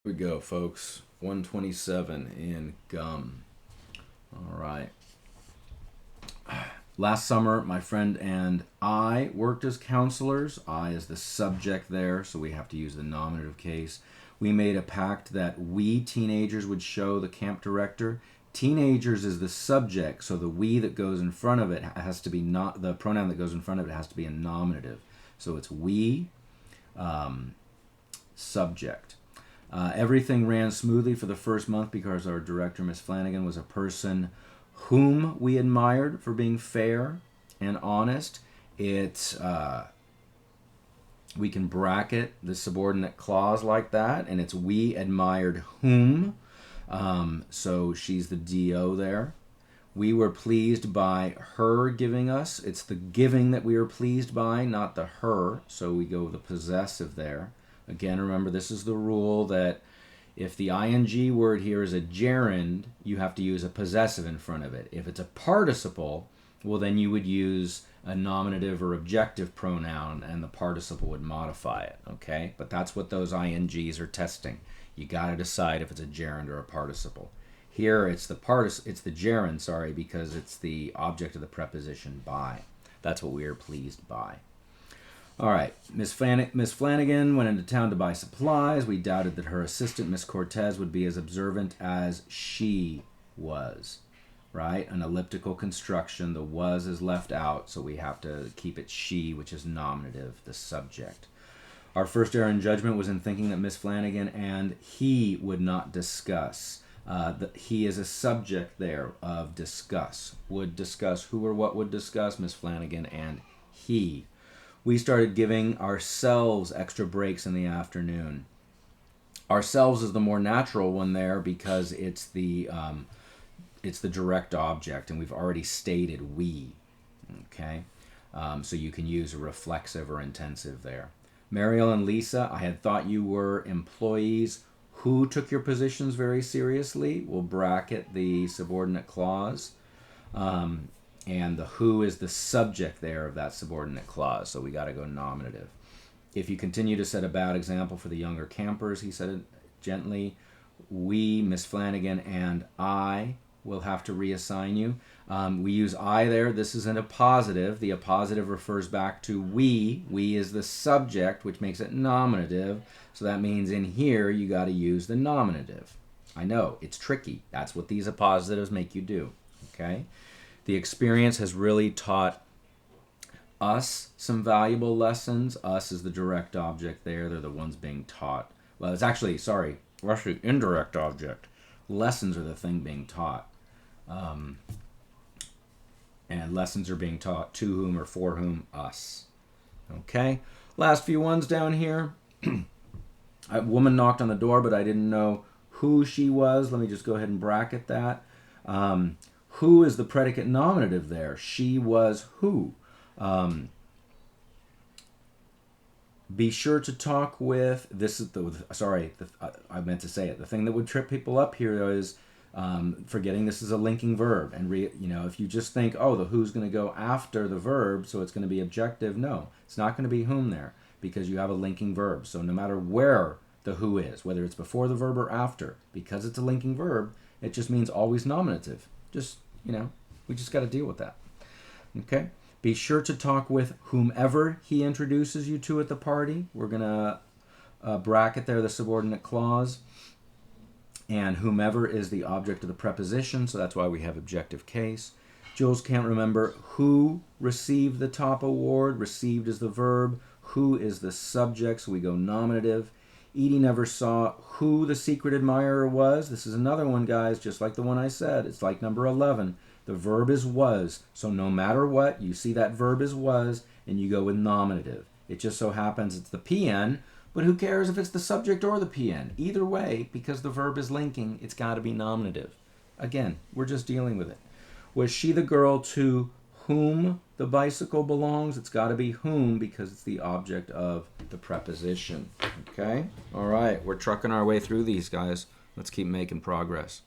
We go, folks. 127 in gum. All right. Last summer, my friend and I worked as counselors. I is the subject there, so we have to use the nominative case. We made a pact that we teenagers would show the camp director. Teenagers is the subject, so the we that goes in front of it has to be not the pronoun that goes in front of it has to be a nominative. So it's we, subject. Everything ran smoothly for the first month because our director, Miss Flanagan, was a person whom we admired for being fair and honest. We can bracket the subordinate clause like that, and it's we admired whom. So she's the DO there. We were pleased by her giving us. It's the giving that we were pleased by, not the her. So we go with the possessive there. Again, remember, this is the rule that if the ing word here is a gerund, you have to use a possessive in front of it. If it's a participle, well, then you would use a nominative or objective pronoun, and the participle would modify it, okay? But that's what those ings are testing. You got to decide if it's a gerund or a participle. Here, it's the gerund, sorry, because it's the object of the preposition by. That's what we are pleased by. All right, Miss Flanagan went into town to buy supplies. We doubted that her assistant, Miss Cortez, would be as observant as she was, right? An elliptical construction. The was is left out, so we have to keep it she, which is nominative, the subject. Our first error in judgment was in thinking that Miss Flanagan and he would not discuss. He is a subject there of discuss. Would discuss. Who or what would discuss? Miss Flanagan and he. We started giving ourselves extra breaks in the afternoon. Ourselves is the more natural one there because it's the direct object, and we've already stated we. Okay, so you can use a reflexive or intensive there. Mariel and Lisa, I had thought you were employees who took your positions very seriously. We'll bracket the subordinate clause. And the who is the subject there of that subordinate clause, so we got to go nominative. If you continue to set a bad example for the younger campers, he said it gently, we, Miss Flanagan, and I will have to reassign you. We use I there. This isn't a positive. The appositive refers back to we. We is the subject, which makes it nominative. So that means in here you got to use the nominative. I know, it's tricky. That's what these appositives make you do. Okay? The experience has really taught us some valuable lessons. Us is the direct object there. They're the ones being taught. Well, it's actually indirect object. Lessons are the thing being taught. And lessons are being taught to whom or for whom? Us. Okay? Last few ones down here. A woman knocked on the door, but I didn't know who she was. Let me just go ahead and bracket that. Who is the predicate nominative there? She was who? Be sure to talk with, this is I meant to say it. The thing that would trip people up here is forgetting this is a linking verb. And if you just think, oh, the who's going to go after the verb, so it's going to be objective. No, it's not going to be whom there because you have a linking verb. So no matter where the who is, whether it's before the verb or after, because it's a linking verb, it just means always nominative. We just got to deal with that. Okay? Be sure to talk with whomever he introduces you to at the party. We're going to bracket there the subordinate clause. And whomever is the object of the preposition, so that's why we have objective case. Jules can't remember who received the top award. Received is the verb. Who is the subject, so we go nominative. Edie never saw who the secret admirer was. This is another one, guys, just like the one I said. It's like number 11. The verb is was. So no matter what, you see that verb is was, and you go with nominative. It just so happens it's the PN, but who cares if it's the subject or the PN? Either way, because the verb is linking, it's got to be nominative. Again, we're just dealing with it. Was she the girl to whom the bicycle belongs? It's got to be whom because it's the object of the preposition. Okay? All right, we're trucking our way through these, guys. Let's keep making progress.